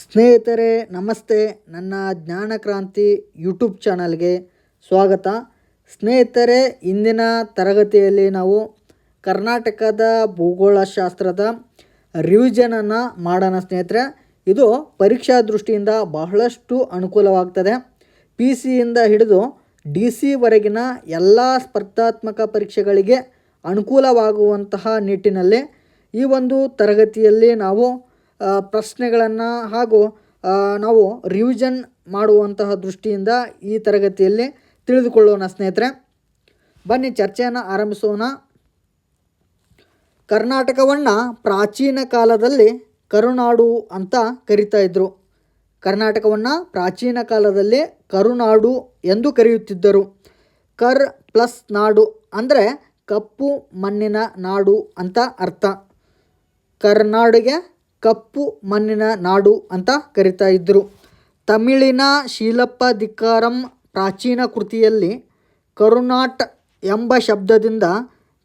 ಸ್ನೇಹಿತರೆ ನಮಸ್ತೆ. ನನ್ನ ಜ್ಞಾನಕ್ರಾಂತಿ ಯೂಟ್ಯೂಬ್ ಚಾನಲ್ಗೆ ಸ್ವಾಗತ. ಸ್ನೇಹಿತರೆ, ಇಂದಿನ ತರಗತಿಯಲ್ಲಿ ನಾವು ಕರ್ನಾಟಕದ ಭೂಗೋಳಶಾಸ್ತ್ರದ ರಿವಿಷನನ್ನು ಮಾಡೋಣ ಸ್ನೇಹಿತರೆ. ಇದು ಪರೀಕ್ಷಾ ದೃಷ್ಟಿಯಿಂದ ಬಹಳಷ್ಟು ಅನುಕೂಲವಾಗ್ತದೆ. ಪಿ ಸಿಯಿಂದ ಹಿಡಿದು ಡಿ ಸಿವರೆಗಿನ ಎಲ್ಲ ಸ್ಪರ್ಧಾತ್ಮಕ ಪರೀಕ್ಷೆಗಳಿಗೆ ಅನುಕೂಲವಾಗುವಂತಹ ನಿಟ್ಟಿನಲ್ಲಿ ಈ ಒಂದು ತರಗತಿಯಲ್ಲಿ ನಾವು ಪ್ರಶ್ನೆಗಳನ್ನು ಹಾಗೂ ನಾವು ರಿವಿಷನ್ ಮಾಡುವಂತಹ ದೃಷ್ಟಿಯಿಂದ ಈ ತರಗತಿಯಲ್ಲಿ ತಿಳಿದುಕೊಳ್ಳೋಣ ಸ್ನೇಹಿತರೆ. ಬನ್ನಿ ಚರ್ಚೆಯನ್ನು ಆರಂಭಿಸೋಣ. ಕರ್ನಾಟಕವನ್ನು ಪ್ರಾಚೀನ ಕಾಲದಲ್ಲಿ ಕರುನಾಡು ಅಂತ ಕರೀತಾ ಇದ್ದರು. ಕರ್ನಾಟಕವನ್ನು ಪ್ರಾಚೀನ ಕಾಲದಲ್ಲಿ ಕರುನಾಡು ಎಂದು ಕರೆಯುತ್ತಿದ್ದರು. ಕರ್ ಪ್ಲಸ್ ನಾಡು ಅಂದರೆ ಕಪ್ಪು ಮಣ್ಣಿನ ನಾಡು ಅಂತ ಅರ್ಥ. ಕರ್ನಾಡಿಗೆ ಕಪ್ಪು ಮಣ್ಣಿನ ನಾಡು ಅಂತ ಕರಿತಾ ಇದ್ದರು. ತಮಿಳಿನ ಶೀಲಪ್ಪದಿಕಾರಂ ಪ್ರಾಚೀನ ಕೃತಿಯಲ್ಲಿ ಕರುನಾಟ್ ಎಂಬ ಶಬ್ದದಿಂದ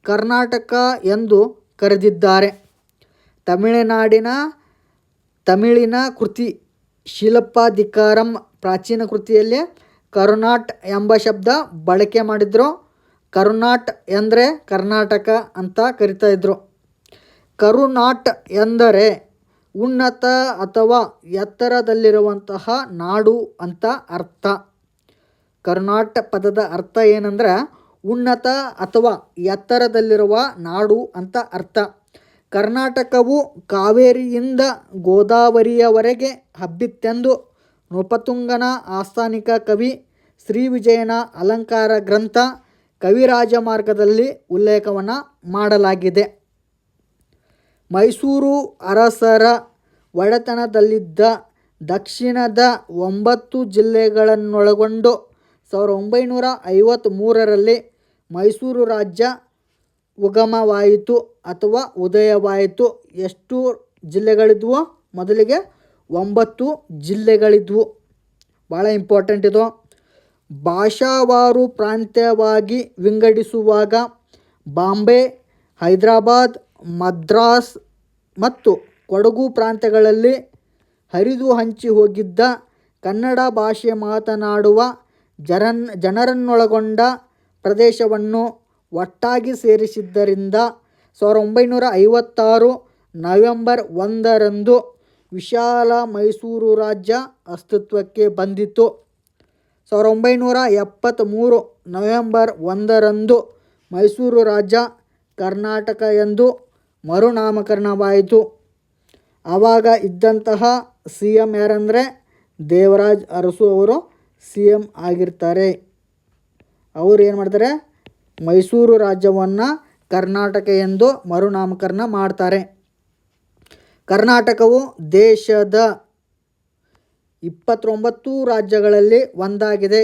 ಕರ್ನಾಟಕ ಎಂದು ಕರೆದಿದ್ದಾರೆ. ತಮಿಳಿನ ಕೃತಿ ಶೀಲಪ್ಪದಿಕಾರಂ ಪ್ರಾಚೀನ ಕೃತಿಯಲ್ಲಿ ಕರುನಾಟ್ ಎಂಬ ಶಬ್ದ ಬಳಕೆ ಮಾಡಿದ್ರು. ಕರುನಾಟ್ ಎಂದರೆ ಕರ್ನಾಟಕ ಅಂತ ಕರಿತಾ ಇದ್ರು. ಕರುನಾಟ್ ಎಂದರೆ ಉನ್ನತ ಅಥವಾ ಎತ್ತರದಲ್ಲಿರುವಂತಹ ನಾಡು ಅಂತ ಅರ್ಥ. ಕರುನಾಟ್ ಪದದ ಅರ್ಥ ಏನಂದ್ರೆ ಉನ್ನತ ಅಥವಾ ಎತ್ತರದಲ್ಲಿರುವ ನಾಡು ಅಂತ ಅರ್ಥ. ಕರ್ನಾಟಕವು ಕಾವೇರಿಯಿಂದ ಗೋದಾವರಿಯವರೆಗೆ ಹಬ್ಬಿತ್ತೆಂದು ನೃಪತುಂಗನ ಆಸ್ಥಾನಿಕ ಕವಿ ಶ್ರೀವಿಜಯನ ಅಲಂಕಾರ ಗ್ರಂಥ ಕವಿರಾಜಮಾರ್ಗದಲ್ಲಿ ಉಲ್ಲೇಖವನ್ನು ಮಾಡಲಾಗಿದೆ. ಮೈಸೂರು ಅರಸರ ಒಡೆತನದಲ್ಲಿದ್ದ ದಕ್ಷಿಣದ 9 ಜಿಲ್ಲೆಗಳನ್ನೊಳಗೊಂಡು 1953ರಲ್ಲಿ ಮೈಸೂರು ರಾಜ್ಯ ಉಗಮವಾಯಿತು ಅಥವಾ ಉದಯವಾಯಿತು. ಎಷ್ಟು ಜಿಲ್ಲೆಗಳಿದ್ವು? ಮೊದಲಿಗೆ 9 ಜಿಲ್ಲೆಗಳಿದ್ವು. ಭಾಳ ಇಂಪಾರ್ಟೆಂಟ್ ಇದು. ಭಾಷಾವಾರು ಪ್ರಾಂತ್ಯವಾಗಿ ವಿಂಗಡಿಸುವಾಗ ಬಾಂಬೆ, ಹೈದರಾಬಾದ್, ಮದ್ರಾಸ್ ಮತ್ತು ಕೊಡಗು ಪ್ರಾಂತ್ಯಗಳಲ್ಲಿ ಹರಿದು ಹಂಚಿ ಹೋಗಿದ್ದ ಕನ್ನಡ ಭಾಷೆ ಮಾತನಾಡುವ ಜನರನ್ನೊಳಗೊಂಡ ಪ್ರದೇಶವನ್ನು ಒಟ್ಟಾಗಿ ಸೇರಿಸಿದ್ದರಿಂದ 1956 ನವೆಂಬರ್ 1ರಂದು ವಿಶಾಲ ಮೈಸೂರು ರಾಜ್ಯ ಅಸ್ತಿತ್ವಕ್ಕೆ ಬಂದಿತು. 1973 ನವೆಂಬರ್ 1ರಂದು ಮೈಸೂರು ರಾಜ್ಯ ಕರ್ನಾಟಕ ಎಂದು ಮರುನಾಮಕರಣವಾಯಿತು. ಆವಾಗ ಇದ್ದಂತಹ ಸಿ ಎಂ ಯಾರಂದರೆ ದೇವರಾಜ್ ಅರಸು ಅವರು ಸಿ ಎಂ ಆಗಿರ್ತಾರೆ. ಅವರು ಏನು ಮಾಡ್ತಾರೆ? ಮೈಸೂರು ರಾಜ್ಯವನ್ನು ಕರ್ನಾಟಕ ಎಂದು ಮರುನಾಮಕರಣ ಮಾಡ್ತಾರೆ. ಕರ್ನಾಟಕವು ದೇಶದ 29 ರಾಜ್ಯಗಳಲ್ಲಿ ಒಂದಾಗಿದೆ.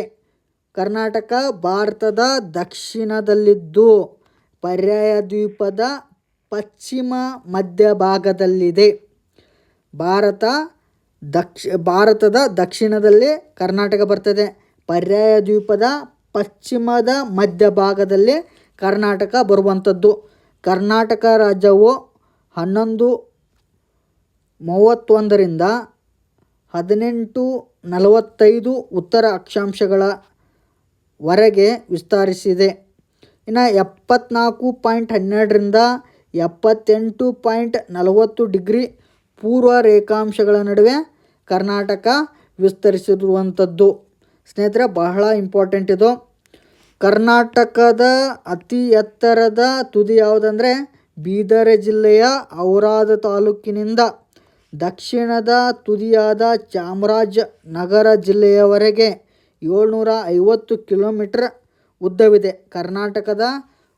ಕರ್ನಾಟಕ ಭಾರತದ ದಕ್ಷಿಣದಲ್ಲಿದ್ದು ಪರ್ಯಾಯ ದ್ವೀಪದ ಪಶ್ಚಿಮ ಮಧ್ಯಭಾಗದಲ್ಲಿದೆ. ಭಾರತದ ದಕ್ಷಿಣದಲ್ಲಿ ಕರ್ನಾಟಕ ಬರ್ತದೆ. ಪರ್ಯಾಯ ದ್ವೀಪದ ಪಶ್ಚಿಮದ ಮಧ್ಯಭಾಗದಲ್ಲಿ ಕರ್ನಾಟಕ ಬರುವಂಥದ್ದು. ಕರ್ನಾಟಕ ರಾಜ್ಯವು 1131ರಿಂದ 1845 ಉತ್ತರ ಅಕ್ಷಾಂಶಗಳ ವರೆಗೆ ವಿಸ್ತರಿಸಿದೆ. ಇನ್ನು 74.12ರಿಂದ 78.40 ಡಿಗ್ರಿ ಪೂರ್ವ ರೇಖಾಂಶಗಳ ನಡುವೆ ಕರ್ನಾಟಕ ವಿಸ್ತರಿಸಿರುವಂಥದ್ದು. ಸ್ನೇಹಿತರೆ, ಬಹಳ ಇಂಪಾರ್ಟೆಂಟ್ ಇದು. ಕರ್ನಾಟಕದ ಅತಿ ಎತ್ತರದ ತುದಿ ಯಾವುದಂದರೆ ಬೀದರ್ ಜಿಲ್ಲೆಯ ಔರಾದ ತಾಲೂಕಿನಿಂದ ದಕ್ಷಿಣದ ತುದಿಯಾದ ಚಾಮರಾಜನಗರ ಜಿಲ್ಲೆಯವರೆಗೆ 750 ಕಿಲೋಮೀಟರ್ ಉದ್ದವಿದೆ. ಕರ್ನಾಟಕದ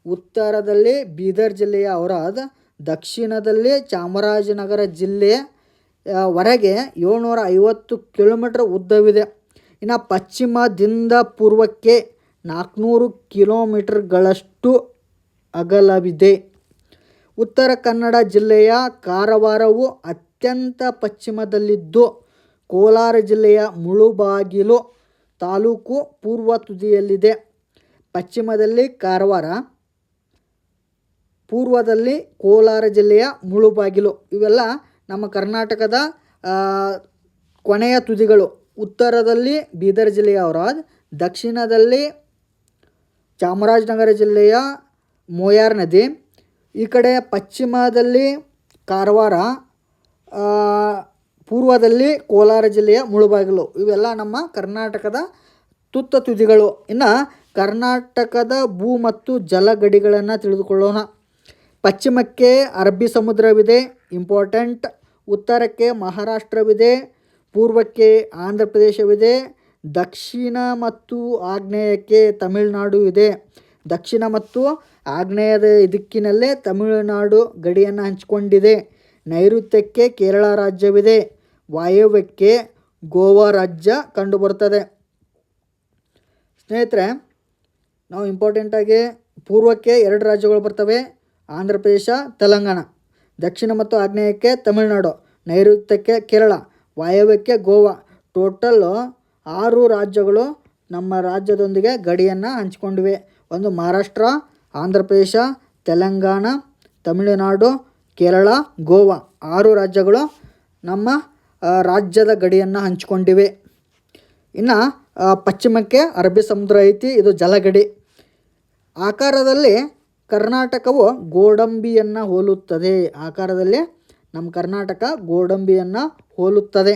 ಉತ್ತರದಲ್ಲಿ ಬೀದರ್ ಜಿಲ್ಲೆಯ ಔರಾದ್, ದಕ್ಷಿಣದಲ್ಲಿ ಚಾಮರಾಜನಗರ ಜಿಲ್ಲೆಯವರೆಗೆ 750 ಕಿಲೋಮೀಟರ್ ಉದ್ದವಿದೆ. ಇನ್ನು ಪಶ್ಚಿಮದಿಂದ ಪೂರ್ವಕ್ಕೆ 400 ಕಿಲೋಮೀಟರ್ಗಳಷ್ಟು ಅಗಲವಿದೆ. ಉತ್ತರ ಕನ್ನಡ ಜಿಲ್ಲೆಯ ಕಾರವಾರವು ಅತ್ಯಂತ ಪಶ್ಚಿಮದಲ್ಲಿದ್ದು ಕೋಲಾರ ಜಿಲ್ಲೆಯ ಮುಳುಬಾಗಿಲು ತಾಲೂಕು ಪೂರ್ವ ತುದಿಯಲ್ಲಿದೆ. ಪಶ್ಚಿಮದಲ್ಲಿ ಕಾರವಾರ, ಪೂರ್ವದಲ್ಲಿ ಕೋಲಾರ ಜಿಲ್ಲೆಯ ಮುಳುಬಾಗಿಲು. ಇವೆಲ್ಲ ನಮ್ಮ ಕರ್ನಾಟಕದ ಕೊನೆಯ ತುದಿಗಳು ಉತ್ತರದಲ್ಲಿ ಬೀದರ್ ಜಿಲ್ಲೆಯ ಔರಾದ್, ದಕ್ಷಿಣದಲ್ಲಿ ಚಾಮರಾಜನಗರ ಜಿಲ್ಲೆಯ ಮೋಯಾರ್ ನದಿ, ಈ ಕಡೆ ಪಶ್ಚಿಮದಲ್ಲಿ ಕಾರವಾರ, ಪೂರ್ವದಲ್ಲಿ ಕೋಲಾರ ಜಿಲ್ಲೆಯ ಮುಳುಬಾಗಿಲು. ಇವೆಲ್ಲ ನಮ್ಮ ಕರ್ನಾಟಕದ ತುತ್ತ ತುದಿಗಳು. ಇನ್ನು ಕರ್ನಾಟಕದ ಭೂ ಮತ್ತು ಜಲ ಗಡಿಗಳನ್ನು ತಿಳಿದುಕೊಳ್ಳೋಣ. ಪಶ್ಚಿಮಕ್ಕೆ ಅರಬ್ಬಿ ಸಮುದ್ರವಿದೆ, ಇಂಪಾರ್ಟೆಂಟ್. ಉತ್ತರಕ್ಕೆ ಮಹಾರಾಷ್ಟ್ರವಿದೆ, ಪೂರ್ವಕ್ಕೆ ಆಂಧ್ರ ಪ್ರದೇಶವಿದೆ, ದಕ್ಷಿಣ ಮತ್ತು ಆಗ್ನೇಯಕ್ಕೆ ತಮಿಳುನಾಡು ಇದೆ. ದಕ್ಷಿಣ ಮತ್ತು ಆಗ್ನೇಯದ ದಿಕ್ಕಿನಲ್ಲೇ ತಮಿಳುನಾಡು ಗಡಿಯನ್ನು ಹಂಚಿಕೊಂಡಿದೆ. ನೈಋತ್ಯಕ್ಕೆ ಕೇರಳ ರಾಜ್ಯವಿದೆ, ವಾಯವ್ಯಕ್ಕೆ ಗೋವಾ ರಾಜ್ಯ ಕಂಡುಬರುತ್ತದೆ. ಸ್ನೇಹಿತರೆ, ನಾವು ಇಂಪಾರ್ಟೆಂಟಾಗಿ ಪೂರ್ವಕ್ಕೆ 2 ರಾಜ್ಯಗಳು ಬರ್ತವೆ, ಆಂಧ್ರ ಪ್ರದೇಶ, ತೆಲಂಗಾಣ. ದಕ್ಷಿಣ ಮತ್ತು ಆಗ್ನೇಯಕ್ಕೆ ತಮಿಳುನಾಡು, ನೈಋತ್ಯಕ್ಕೆ ಕೇರಳ, ವಾಯವ್ಯಕ್ಕೆ ಗೋವಾ. ಟೋಟಲ್ 6 ರಾಜ್ಯಗಳು ನಮ್ಮ ರಾಜ್ಯದೊಂದಿಗೆ ಗಡಿಯನ್ನು ಹಂಚಿಕೊಂಡಿವೆ. ಒಂದು ಮಹಾರಾಷ್ಟ್ರ, ಆಂಧ್ರ ಪ್ರದೇಶ, ತೆಲಂಗಾಣ, ತಮಿಳುನಾಡು, ಕೇರಳ, ಗೋವಾ. 6 ರಾಜ್ಯಗಳು ನಮ್ಮ ರಾಜ್ಯದ ಗಡಿಯನ್ನು ಹಂಚಿಕೊಂಡಿವೆ. ಇನ್ನು ಪಶ್ಚಿಮಕ್ಕೆ ಅರಬ್ಬಿ ಸಮುದ್ರ ಐತಿ, ಇದು ಜಲಗಡಿ. ಆಕಾರದಲ್ಲಿ ಕರ್ನಾಟಕವು ಗೋಡಂಬಿಯನ್ನು ಹೋಲುತ್ತದೆ. ಆಕಾರದಲ್ಲಿ ನಮ್ಮ ಕರ್ನಾಟಕ ಗೋಡಂಬಿಯನ್ನು ಹೋಲುತ್ತದೆ.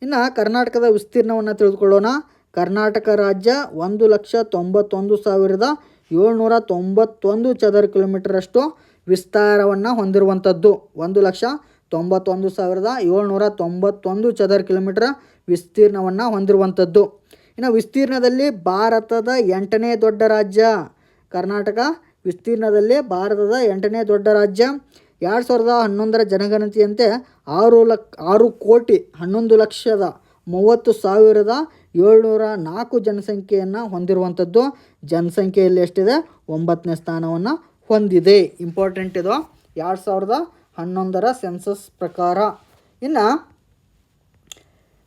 ಇನ್ನು ಕರ್ನಾಟಕದ ವಿಸ್ತೀರ್ಣವನ್ನು ತಿಳಿದುಕೊಳ್ಳೋಣ. ಕರ್ನಾಟಕ ರಾಜ್ಯ 1,91,791 ಚದರ ಕಿಲೋಮೀಟರಷ್ಟು ವಿಸ್ತಾರವನ್ನು ಹೊಂದಿರುವಂಥದ್ದು. 1,91,791 ಚದರ ಕಿಲೋಮೀಟರ್ ವಿಸ್ತೀರ್ಣವನ್ನು ಹೊಂದಿರುವಂಥದ್ದು. ಇನ್ನು ವಿಸ್ತೀರ್ಣದಲ್ಲಿ ಭಾರತದ 8ನೇ ದೊಡ್ಡ ರಾಜ್ಯ ಕರ್ನಾಟಕ. ವಿಸ್ತೀರ್ಣದಲ್ಲಿ ಭಾರತದ 8ನೇ ದೊಡ್ಡ ರಾಜ್ಯ. 2011ರ ಜನಗಣತಿಯಂತೆ 6,11,30,704 ಜನಸಂಖ್ಯೆಯನ್ನು ಹೊಂದಿರುವಂಥದ್ದು. ಜನಸಂಖ್ಯೆಯಲ್ಲಿ ಎಷ್ಟಿದೆ? 9ನೇ ಸ್ಥಾನವನ್ನು ಹೊಂದಿದೆ. ಇಂಪಾರ್ಟೆಂಟ್ ಇದು 2011ರ ಸೆನ್ಸಸ್ ಪ್ರಕಾರ. ಇನ್ನು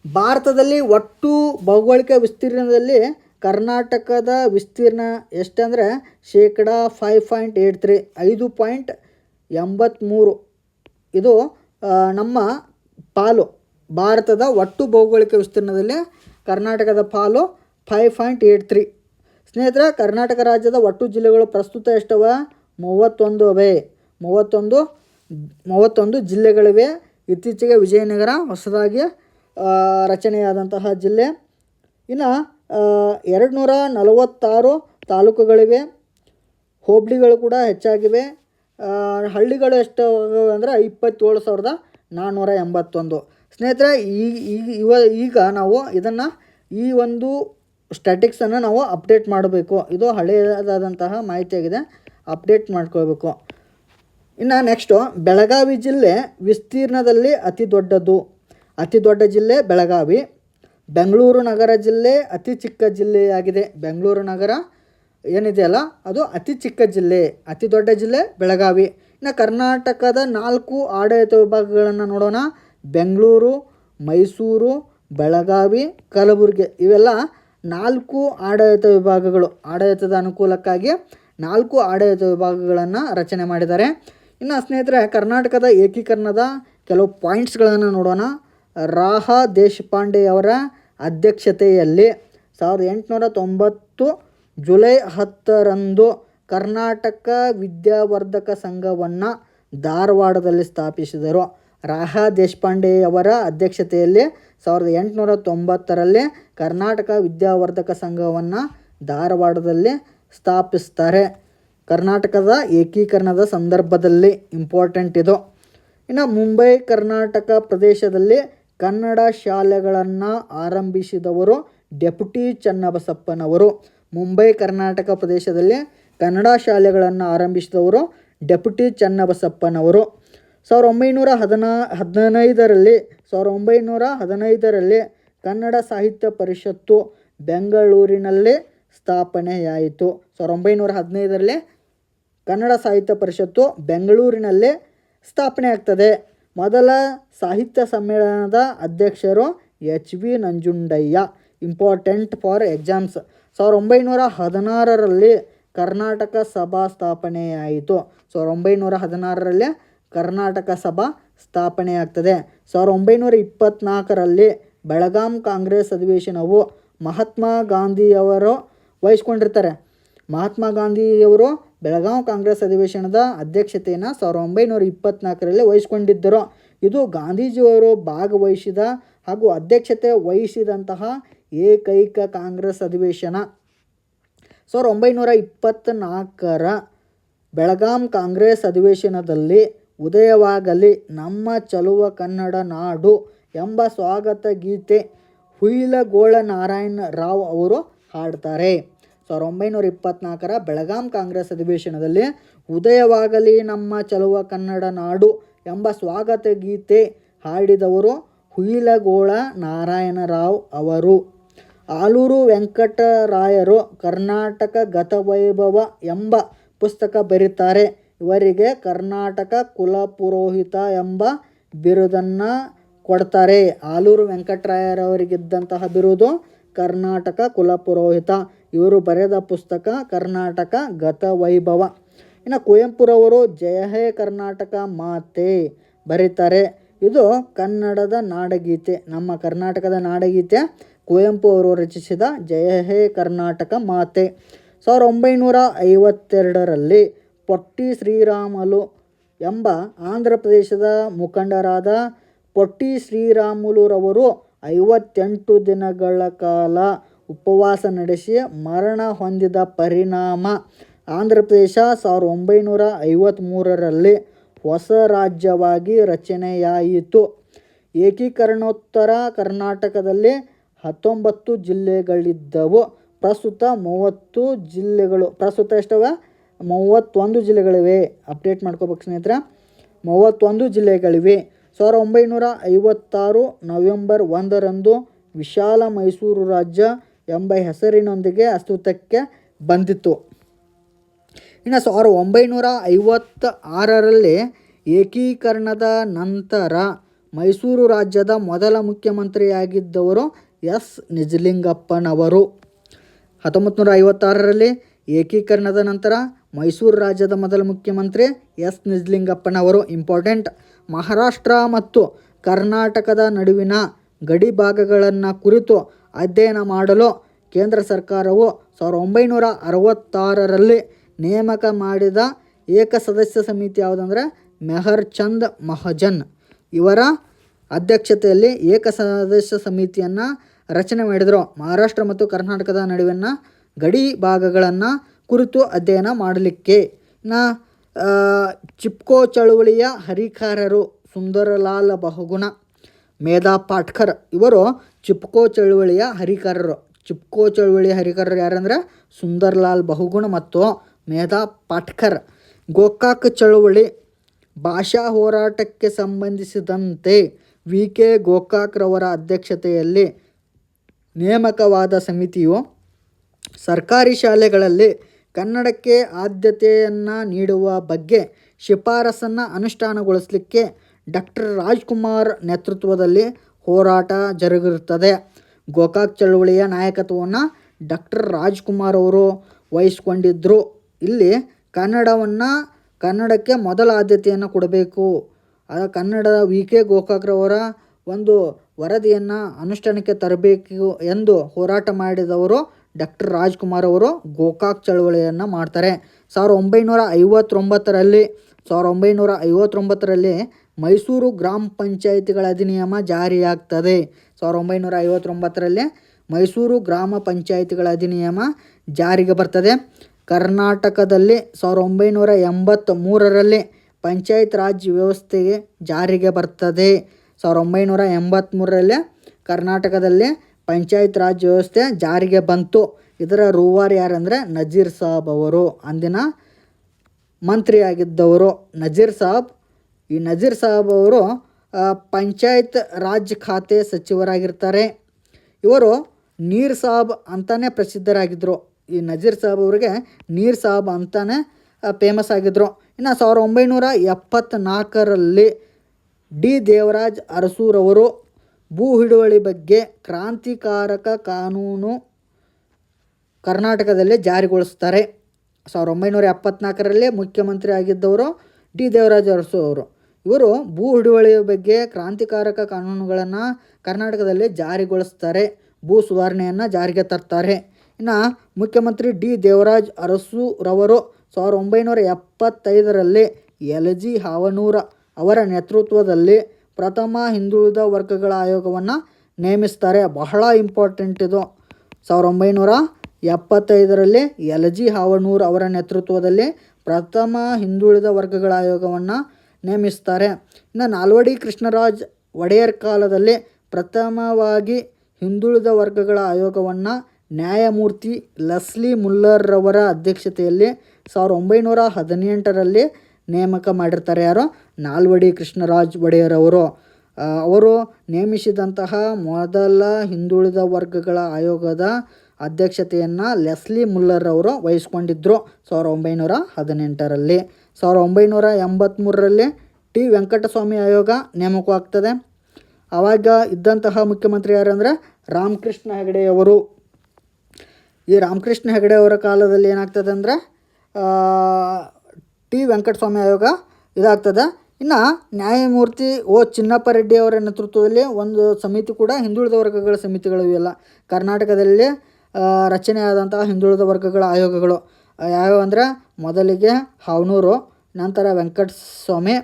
ಭಾರತದಲ್ಲಿ ಒಟ್ಟು ಭೌಗೋಳಿಕ ವಿಸ್ತೀರ್ಣದಲ್ಲಿ ಕರ್ನಾಟಕದ ವಿಸ್ತೀರ್ಣ ಎಷ್ಟಂದರೆ 5.83%, 5.83. ಇದು ನಮ್ಮ ಪಾಲು. ಭಾರತದ ಒಟ್ಟು ಭೌಗೋಳಿಕ ವಿಸ್ತೀರ್ಣದಲ್ಲಿ ಕರ್ನಾಟಕದ ಪಾಲು 5.83. ಸ್ನೇಹಿತರೆ, ಕರ್ನಾಟಕ ರಾಜ್ಯದ ಒಟ್ಟು ಜಿಲ್ಲೆಗಳು ಪ್ರಸ್ತುತ ಎಷ್ಟವ? 31 ಅವೆ. 31 ಜಿಲ್ಲೆಗಳಿವೆ. ಇತ್ತೀಚೆಗೆ ವಿಜಯನಗರ ಹೊಸದಾಗಿ ರಚನೆಯಾದಂತಹ ಜಿಲ್ಲೆ. ಇನ್ನು 246 ತಾಲೂಕುಗಳಿವೆ. ಹೋಬಳಿಗಳು ಕೂಡ ಹೆಚ್ಚಾಗಿವೆ. ಹಳ್ಳಿಗಳು ಎಷ್ಟು ಅಂದರೆ 27,481. ಸ್ನೇಹಿತರೆ, ಈಗ ನಾವು ಇದನ್ನು ಈ ಒಂದು ಸ್ಟ್ಯಾಟಿಕ್ಸನ್ನು ನಾವು ಅಪ್ಡೇಟ್ ಮಾಡಬೇಕು. ಇದು ಹಳೆಯದಾದಂತಹ ಮಾಹಿತಿಯಾಗಿದೆ, ಅಪ್ಡೇಟ್ ಮಾಡ್ಕೋಬೇಕು. ಇನ್ನು ನೆಕ್ಸ್ಟು ಬೆಳಗಾವಿ ಜಿಲ್ಲೆ ವಿಸ್ತೀರ್ಣದಲ್ಲಿ ಅತಿ ದೊಡ್ಡ ಜಿಲ್ಲೆ ಬೆಳಗಾವಿ. ಬೆಂಗಳೂರು ನಗರ ಜಿಲ್ಲೆ ಅತಿ ಚಿಕ್ಕ ಜಿಲ್ಲೆಯಾಗಿದೆ. ಬೆಂಗಳೂರು ನಗರ ಏನಿದೆಯಲ್ಲ ಅದು ಅತಿ ಚಿಕ್ಕ ಜಿಲ್ಲೆ. ಅತಿ ದೊಡ್ಡ ಜಿಲ್ಲೆ ಬೆಳಗಾವಿ. ಇನ್ನು ಕರ್ನಾಟಕದ 4 ಆಡಳಿತ ವಿಭಾಗಗಳನ್ನು ನೋಡೋಣ. ಬೆಂಗಳೂರು, ಮೈಸೂರು, ಬೆಳಗಾವಿ, ಕಲಬುರಗಿ. ಇವೆಲ್ಲ 4 ಆಡಳಿತ ವಿಭಾಗಗಳು. ಆಡಳಿತದ ಅನುಕೂಲಕ್ಕಾಗಿ 4 ಆಡಳಿತ ವಿಭಾಗಗಳನ್ನು ರಚನೆ ಮಾಡಿದ್ದಾರೆ. ಇನ್ನು ಸ್ನೇಹಿತರೆ, ಕರ್ನಾಟಕದ ಏಕೀಕರಣದ ಕೆಲವು ಪಾಯಿಂಟ್ಸ್ಗಳನ್ನು ನೋಡೋಣ. ರಾಹ ದೇಶಪಾಂಡೆಯವರ ಅಧ್ಯಕ್ಷತೆಯಲ್ಲಿ 1890 ಜುಲೈ 10ರಂದು ಕರ್ನಾಟಕ ವಿದ್ಯಾವರ್ಧಕ ಸಂಘವನ್ನು ಧಾರವಾಡದಲ್ಲಿ ಸ್ಥಾಪಿಸಿದರು. ರಾಹ ದೇಶಪಾಂಡೆಯವರ ಅಧ್ಯಕ್ಷತೆಯಲ್ಲಿ 1890ರಲ್ಲಿ ಕರ್ನಾಟಕ ವಿದ್ಯಾವರ್ಧಕ ಸಂಘವನ್ನು ಧಾರವಾಡದಲ್ಲಿ ಸ್ಥಾಪಿಸ್ತಾರೆ. ಕರ್ನಾಟಕದ ಏಕೀಕರಣದ ಸಂದರ್ಭದಲ್ಲಿ ಇಂಪಾರ್ಟೆಂಟ್ ಇದು. ಇನ್ನು ಮುಂಬೈ ಕರ್ನಾಟಕ ಪ್ರದೇಶದಲ್ಲಿ ಕನ್ನಡ ಶಾಲೆಗಳನ್ನು ಆರಂಭಿಸಿದವರು ಡೆಪ್ಯುಟಿ ಚನ್ನಬಸಪ್ಪನವರು. ಮುಂಬೈ ಕರ್ನಾಟಕ ಪ್ರದೇಶದಲ್ಲಿ ಕನ್ನಡ ಶಾಲೆಗಳನ್ನು ಆರಂಭಿಸಿದವರು ಡೆಪ್ಯುಟಿ ಚನ್ನಬಸಪ್ಪನವರು. 1915ರಲ್ಲಿ ಕನ್ನಡ ಸಾಹಿತ್ಯ ಪರಿಷತ್ತು ಬೆಂಗಳೂರಿನಲ್ಲಿ ಸ್ಥಾಪನೆಯಾಯಿತು. 1915ರಲ್ಲಿ ಕನ್ನಡ ಸಾಹಿತ್ಯ ಪರಿಷತ್ತು ಬೆಂಗಳೂರಿನಲ್ಲೇ ಸ್ಥಾಪನೆ ಆಗ್ತದೆ. ಮೊದಲ ಸಾಹಿತ್ಯ ಸಮ್ಮೇಳನದ ಅಧ್ಯಕ್ಷರು HV Nanjundaiah. Important for exams. 1916ರಲ್ಲಿ ಕರ್ನಾಟಕ ಸಭಾ ಸ್ಥಾಪನೆಯಾಯಿತು. 1916ರಲ್ಲಿ ಕರ್ನಾಟಕ ಸಭಾ ಸ್ಥಾಪನೆಯಾಗ್ತದೆ. 1924ರಲ್ಲಿ ಬೆಳಗಾಂ ಕಾಂಗ್ರೆಸ್ ಅಧಿವೇಶನವು ಮಹಾತ್ಮ ಗಾಂಧಿಯವರು ವಹಿಸ್ಕೊಂಡಿರ್ತಾರೆ. ಮಹಾತ್ಮ ಗಾಂಧಿಯವರು ಬೆಳಗಾಂ ಕಾಂಗ್ರೆಸ್ ಅಧಿವೇಶನದ ಅಧ್ಯಕ್ಷತೆಯನ್ನು 1924ರಲ್ಲಿ ವಹಿಸ್ಕೊಂಡಿದ್ದರು. ಇದು ಗಾಂಧೀಜಿಯವರು ಭಾಗವಹಿಸಿದ ಹಾಗೂ ಅಧ್ಯಕ್ಷತೆ ವಹಿಸಿದಂತಹ ಏಕೈಕ ಕಾಂಗ್ರೆಸ್ ಅಧಿವೇಶನ. 1924ರ ಬೆಳಗಾಂ ಕಾಂಗ್ರೆಸ್ ಅಧಿವೇಶನದಲ್ಲಿ ಉದಯವಾಗಲಿ ನಮ್ಮ ಚಲುವ ಕನ್ನಡ ನಾಡು ಎಂಬ ಸ್ವಾಗತ ಗೀತೆ ಹುಯಿಲಗೋಳ ನಾರಾಯಣ ರಾವ್ ಅವರು ಹಾಡ್ತಾರೆ. 1924ರ ಬೆಳಗಾಂ ಕಾಂಗ್ರೆಸ್ ಅಧಿವೇಶನದಲ್ಲಿ ಉದಯವಾಗಲಿ ನಮ್ಮ ಚಲುವ ಕನ್ನಡ ನಾಡು ಎಂಬ ಸ್ವಾಗತ ಗೀತೆ ಹಾಡಿದವರು ಹುಯಿಲಗೋಳ ನಾರಾಯಣರಾವ್ ಅವರು. ಆಲೂರು ವೆಂಕಟರಾಯರು ಕರ್ನಾಟಕ ಗತವೈಭವ ಎಂಬ ಪುಸ್ತಕ ಬರೀತಾರೆ. ಇವರಿಗೆ ಕರ್ನಾಟಕ ಕುಲಪುರೋಹಿತ ಎಂಬ ಬಿರುದನ್ನು ಕೊಡ್ತಾರೆ. ಆಲೂರು ವೆಂಕಟರಾಯರವರಿಗಿದ್ದಂತಹ ಬಿರುದು ಕರ್ನಾಟಕ ಕುಲಪುರೋಹಿತ. ಇವರು ಬರೆದ ಪುಸ್ತಕ ಕರ್ನಾಟಕ ಗತವೈಭವ. ಇನ್ನು ಕುವೆಂಪುರವರು ಜಯ ಹೇ ಕರ್ನಾಟಕ ಮಾತೆ ಬರೀತಾರೆ. ಇದು ಕನ್ನಡದ ನಾಡಗೀತೆ, ನಮ್ಮ ಕರ್ನಾಟಕದ ನಾಡಗೀತೆ ಕುವೆಂಪು ಅವರು ರಚಿಸಿದ ಜಯ ಹೇ ಕರ್ನಾಟಕ ಮಾತೆ. 1952ರಲ್ಲಿ ಪೊಟ್ಟಿ ಶ್ರೀರಾಮುಲು ಎಂಬ ಆಂಧ್ರ ಪ್ರದೇಶದ ಮುಖಂಡರಾದ ಪೊಟ್ಟಿ ಶ್ರೀರಾಮುಲುರವರು 58 ದಿನಗಳ ಕಾಲ ಉಪವಾಸ ನಡೆಸಿ ಮರಣ ಹೊಂದಿದ ಪರಿಣಾಮ ಆಂಧ್ರ ಪ್ರದೇಶ 1953ರಲ್ಲಿ ಹೊಸ ರಾಜ್ಯವಾಗಿ ರಚನೆಯಾಯಿತು. ಏಕೀಕರಣೋತ್ತರ ಕರ್ನಾಟಕದಲ್ಲಿ 19 ಜಿಲ್ಲೆಗಳಿದ್ದವು. ಪ್ರಸ್ತುತ 30 ಜಿಲ್ಲೆಗಳು. ಪ್ರಸ್ತುತ ಎಷ್ಟವ? 31 ಜಿಲ್ಲೆಗಳಿವೆ. ಅಪ್ಡೇಟ್ ಮಾಡ್ಕೋಬೇಕು ಸ್ನೇಹಿತರೆ. 31 ಜಿಲ್ಲೆಗಳಿವೆ. 1956 ನವೆಂಬರ್ 1ರಂದು ವಿಶಾಲ ಮೈಸೂರು ರಾಜ್ಯ ಎಂಬ ಹೆಸರಿನೊಂದಿಗೆ ಅಸ್ತಿತ್ವಕ್ಕೆ ಬಂದಿತು. ಇನ್ನು 1956ರಲ್ಲಿ ಏಕೀಕರಣದ ನಂತರ ಮೈಸೂರು ರಾಜ್ಯದ ಮೊದಲ ಮುಖ್ಯಮಂತ್ರಿಯಾಗಿದ್ದವರು ಎಸ್ ನಿಜಲಿಂಗಪ್ಪನವರು. 1956ರಲ್ಲಿ ಏಕೀಕರಣದ ನಂತರ ಮೈಸೂರು ರಾಜ್ಯದ ಮೊದಲ ಮುಖ್ಯಮಂತ್ರಿ ಎಸ್ ನಿಜಲಿಂಗಪ್ಪನವರು. ಇಂಪಾರ್ಟೆಂಟ್. ಮಹಾರಾಷ್ಟ್ರ ಮತ್ತು ಕರ್ನಾಟಕದ ನಡುವಿನ ಗಡಿ ಭಾಗಗಳನ್ನು ಕುರಿತು ಅಧ್ಯಯನ ಮಾಡಲು ಕೇಂದ್ರ ಸರ್ಕಾರವು 1966ರಲ್ಲಿ ನೇಮಕ ಮಾಡಿದ ಏಕಸದಸ್ಯ ಸಮಿತಿ ಯಾವುದಂದರೆ ಮೆಹರ್ ಚಂದ್ ಮಹಜನ್ ಇವರ ಅಧ್ಯಕ್ಷತೆಯಲ್ಲಿ ಏಕಸದಸ್ಯ ಸಮಿತಿಯನ್ನು ರಚನೆ ಮಾಡಿದರು. ಮಹಾರಾಷ್ಟ್ರ ಮತ್ತು ಕರ್ನಾಟಕದ ನಡುವಿನ ಗಡಿ ಭಾಗಗಳನ್ನು ಕುರಿತು ಅಧ್ಯಯನ ಮಾಡಲಿಕ್ಕೆ. ಚಿಪ್ಕೋ ಚಳುವಳಿಯ ಹರಿಕಾರರು ಸುಂದರಲಾಲ್ ಬಹುಗುಣ, ಮೇಧಾ ಪಾಟ್ಕರ್ ಇವರು ಚಿಪ್ಕೋ ಚಳುವಳಿಯ ಹರಿಕಾರರು. ಚಿಪ್ಕೋ ಚಳುವಳಿಯ ಹರಿಕಾರರು ಯಾರಂದರೆ ಸುಂದರಲಾಲ್ ಬಹುಗುಣ ಮತ್ತು ಮೇಧಾ ಪಾಟ್ಕರ್. ಗೋಕಾಕ್ ಚಳುವಳಿ ಭಾಷಾ ಹೋರಾಟಕ್ಕೆ ಸಂಬಂಧಿಸಿದಂತೆ ವಿ.ಕೆ. ಗೋಕಾಕ್ರವರ ಅಧ್ಯಕ್ಷತೆಯಲ್ಲಿ ನೇಮಕವಾದ ಸಮಿತಿಯು ಸರ್ಕಾರಿ ಶಾಲೆಗಳಲ್ಲಿ ಕನ್ನಡಕ್ಕೆ ಆದ್ಯತೆಯನ್ನು ನೀಡುವ ಬಗ್ಗೆ ಶಿಫಾರಸನ್ನು ಅನುಷ್ಠಾನಗೊಳಿಸಲಿಕ್ಕೆ ಡಾಕ್ಟರ್ ರಾಜ್ಕುಮಾರ್ ನೇತೃತ್ವದಲ್ಲಿ ಹೋರಾಟ ಜರುಗಿರುತ್ತದೆ. ಗೋಕಾಕ್ ಚಳುವಳಿಯ ನಾಯಕತ್ವವನ್ನು ಡಾಕ್ಟರ್ ರಾಜ್ಕುಮಾರ್ ಅವರು ವಹಿಸ್ಕೊಂಡಿದ್ದರು. ಇಲ್ಲಿ ಕನ್ನಡಕ್ಕೆ ಮೊದಲ ಆದ್ಯತೆಯನ್ನು ಕೊಡಬೇಕು. ಕನ್ನಡದ ವಿ.ಕೆ. ಗೋಕಾಕ್ರವರ ಒಂದು ವರದಿಯನ್ನು ಅನುಷ್ಠಾನಕ್ಕೆ ತರಬೇಕು ಎಂದು ಹೋರಾಟ ಮಾಡಿದವರು ಡಾಕ್ಟರ್ ರಾಜ್ಕುಮಾರ್ ಅವರು ಗೋಕಾಕ್ ಚಳುವಳಿಯನ್ನು ಮಾಡ್ತಾರೆ. 1959ರಲ್ಲಿ ಮೈಸೂರು ಗ್ರಾಮ ಪಂಚಾಯಿತಿಗಳ ಅಧಿನಿಯಮ ಜಾರಿಯಾಗ್ತದೆ. 1959ರಲ್ಲಿ ಮೈಸೂರು ಗ್ರಾಮ ಪಂಚಾಯಿತಿಗಳ ಅಧಿನಿಯಮ ಜಾರಿಗೆ ಬರ್ತದೆ. ಕರ್ನಾಟಕದಲ್ಲಿ 1983ರಲ್ಲಿ ಪಂಚಾಯತ್ ರಾಜ್ ವ್ಯವಸ್ಥೆಗೆ ಜಾರಿಗೆ ಬರ್ತದೆ. 1983ರಲ್ಲಿ ಕರ್ನಾಟಕದಲ್ಲಿ ಪಂಚಾಯತ್ ರಾಜ್ ವ್ಯವಸ್ಥೆ ಜಾರಿಗೆ ಬಂತು. ಇದರ ರೂವಾರಿ ಯಾರಂದರೆ ನಜೀರ್ ಸಾಬ್ ಅವರು, ಅಂದಿನ ಮಂತ್ರಿಯಾಗಿದ್ದವರು ನಜೀರ್ ಸಾಬ್. ಈ ನಜೀರ್ ಸಾಬ್ ಅವರು ಪಂಚಾಯತ್ ರಾಜ್ ಖಾತೆ ಸಚಿವರಾಗಿರ್ತಾರೆ. ಇವರು ನೀರ್ ಸಾಬ್ ಅಂತಾನೆ ಪ್ರಸಿದ್ಧರಾಗಿದ್ದರು. ಈ ನಜೀರ್ ಸಾಬ್ ಅವರಿಗೆ ನೀರ್ ಸಾಬ್ ಅಂತಾನೆ ಫೇಮಸ್ ಆಗಿದ್ದರು. ಇನ್ನು 1974ರಲ್ಲಿ ಡಿ ದೇವರಾಜ್ ಅರಸೂರವರು ಭೂ ಹಿಡುವಳಿ ಬಗ್ಗೆ ಕ್ರಾಂತಿಕಾರಕ ಕಾನೂನು ಕರ್ನಾಟಕದಲ್ಲಿ ಜಾರಿಗೊಳಿಸ್ತಾರೆ. 1974ರಲ್ಲಿ ಮುಖ್ಯಮಂತ್ರಿ ಆಗಿದ್ದವರು ಡಿ ದೇವರಾಜ್ ಅರಸು ಅವರು. ಇವರು ಭೂ ಹಿಡುವಳಿಯ ಬಗ್ಗೆ ಕ್ರಾಂತಿಕಾರಕ ಕಾನೂನುಗಳನ್ನು ಕರ್ನಾಟಕದಲ್ಲಿ ಜಾರಿಗೊಳಿಸ್ತಾರೆ, ಭೂ ಸುಧಾರಣೆಯನ್ನು ಜಾರಿಗೆ ತರ್ತಾರೆ. ಇನ್ನು ಮುಖ್ಯಮಂತ್ರಿ ಡಿ ದೇವರಾಜ್ ಅರಸುರವರು 1975ರಲ್ಲಿ ಎಲ್.ಜಿ. ಹಾವನೂರ ಅವರ ನೇತೃತ್ವದಲ್ಲಿ ಪ್ರಥಮ ಹಿಂದುಳಿದ ವರ್ಗಗಳ ಆಯೋಗವನ್ನು ನೇಮಿಸ್ತಾರೆ. ಬಹಳ ಇಂಪಾರ್ಟೆಂಟ್ ಇದು. 1975ರಲ್ಲಿ ಎಲ್.ಜಿ. ಹಾವನೂರ್ ಅವರ ನೇತೃತ್ವದಲ್ಲಿ ಪ್ರಥಮ ಹಿಂದುಳಿದ ವರ್ಗಗಳ ಆಯೋಗವನ್ನು ನೇಮಿಸ್ತಾರೆ. ಇನ್ನು ನಾಲ್ವಡಿ ಕೃಷ್ಣರಾಜ ಒಡೆಯರ್ ಕಾಲದಲ್ಲಿ ಪ್ರಥಮವಾಗಿ ಹಿಂದುಳಿದ ವರ್ಗಗಳ ಆಯೋಗವನ್ನು ನ್ಯಾಯಮೂರ್ತಿ ಲೆಸ್ಲಿ ಮುಲ್ಲರ್ರವರ ಅಧ್ಯಕ್ಷತೆಯಲ್ಲಿ 1918ರಲ್ಲಿ ನೇಮಕ ಮಾಡಿರ್ತಾರೆ. ಯಾರು? ನಾಲ್ವಡಿ ಕೃಷ್ಣರಾಜ ಒಡೆಯರ್ ಅವರು ನೇಮಿಸಿದಂತಹ ಮೊದಲ ಹಿಂದುಳಿದ ವರ್ಗಗಳ ಆಯೋಗದ ಅಧ್ಯಕ್ಷತೆಯನ್ನು ಲೆಸ್ಲಿ ಮುಲ್ಲರ್ ಅವರು ವಹಿಸ್ಕೊಂಡಿದ್ದರು 1918ರಲ್ಲಿ. 1983ರಲ್ಲಿ ಟಿ ವೆಂಕಟಸ್ವಾಮಿ ಆಯೋಗ ನೇಮಕವಾಗ್ತದೆ. ಆವಾಗ ಇದ್ದಂತಹ ಮುಖ್ಯಮಂತ್ರಿ ಯಾರಂದರೆ ರಾಮಕೃಷ್ಣ ಹೆಗಡೆಯವರು. ಈ ರಾಮಕೃಷ್ಣ ಹೆಗಡೆ ಅವರ ಕಾಲದಲ್ಲಿ ಏನಾಗ್ತದೆ ಅಂದರೆ ಟಿ ವೆಂಕಟಸ್ವಾಮಿ ಆಯೋಗ ಇದಾಗ್ತದೆ. ಇನ್ನು ನ್ಯಾಯಮೂರ್ತಿ ಚಿನ್ನಪ್ಪ ರೆಡ್ಡಿ ಅವರ ನೇತೃತ್ವದಲ್ಲಿ ಒಂದು ಸಮಿತಿ ಕೂಡ ಹಿಂದುಳಿದ ವರ್ಗಗಳ ಸಮಿತಿಗಳು ಇವೆಲ್ಲ ಕರ್ನಾಟಕದಲ್ಲಿ ರಚನೆಯಾದಂತಹ ಹಿಂದುಳಿದ ವರ್ಗಗಳ ಆಯೋಗಗಳು ಯಾವ್ಯಾವ ಅಂದರೆ ಮೊದಲಿಗೆ ಹಾವನೂರು, ನಂತರ ವೆಂಕಟಸ್ವಾಮಿ,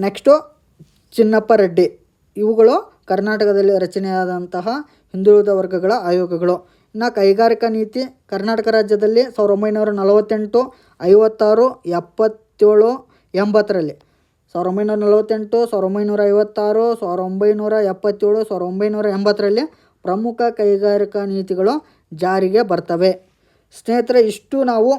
ನೆಕ್ಸ್ಟು ಚಿನ್ನಪ್ಪ ರೆಡ್ಡಿ. ಇವುಗಳು ಕರ್ನಾಟಕದಲ್ಲಿ ರಚನೆಯಾದಂತಹ ಹಿಂದುಳಿದ ವರ್ಗಗಳ ಆಯೋಗಗಳು. ಇನ್ನು ಕೈಗಾರಿಕಾ ನೀತಿ ಕರ್ನಾಟಕ ರಾಜ್ಯದಲ್ಲಿ 1948, 56, 77, 80ರಲ್ಲಿ 1948, 1956, 1977, 1980ರಲ್ಲಿ ಪ್ರಮುಖ ಕೈಗಾರಿಕಾ ನೀತಿಗಳು ಜಾರಿಗೆ ಬರ್ತವೆ. ಸ್ನೇಹಿತರೆ, ಇಷ್ಟು ನಾವು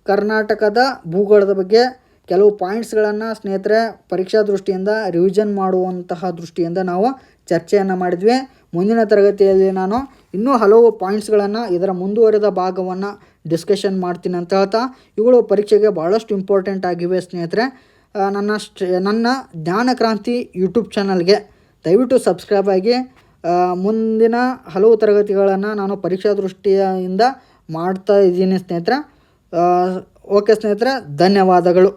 ಕರ್ನಾಟಕದ ಭೂಗೋಳದ ಬಗ್ಗೆ ಕೆಲವು ಪಾಯಿಂಟ್ಸ್ಗಳನ್ನು ಸ್ನೇಹಿತರೆ ಪರೀಕ್ಷಾ ದೃಷ್ಟಿಯಿಂದ ರಿವಿಷನ್ ಮಾಡುವಂತಹ ದೃಷ್ಟಿಯಿಂದ ನಾವು ಚರ್ಚೆಯನ್ನು ಮಾಡಿದ್ವಿ. ಮುಂದಿನ ತರಗತಿಯಲ್ಲಿ ನಾನು ಇನ್ನೂ ಹಲವು ಪಾಯಿಂಟ್ಸ್ಗಳನ್ನು ಇದರ ಮುಂದುವರೆದ ಭಾಗವನ್ನು ಡಿಸ್ಕಷನ್ ಮಾಡ್ತೀನಿ ಅಂತ ಹೇಳ್ತಾ, ಇವುಗಳು ಪರೀಕ್ಷೆಗೆ ಭಾಳಷ್ಟು ಇಂಪಾರ್ಟೆಂಟ್ ಆಗಿವೆ ಸ್ನೇಹಿತರೆ. ನನ್ನ ಜ್ಞಾನಕ್ರಾಂತಿ ಯೂಟ್ಯೂಬ್ ಚಾನಲ್ಗೆ ದಯವಿಟ್ಟು ಸಬ್ಸ್ಕ್ರೈಬ್ ಆಗಿ. ಮುಂದಿನ ಹಲವು ತರಗತಿಗಳನ್ನು ನಾನು ಪರೀಕ್ಷಾ ದೃಷ್ಟಿಯಿಂದ ಮಾಡ್ತಾ ಇದ್ದೀನಿ ಸ್ನೇಹಿತರೆ. ಓಕೆ ಸ್ನೇಹಿತರೆ, ಧನ್ಯವಾದಗಳು.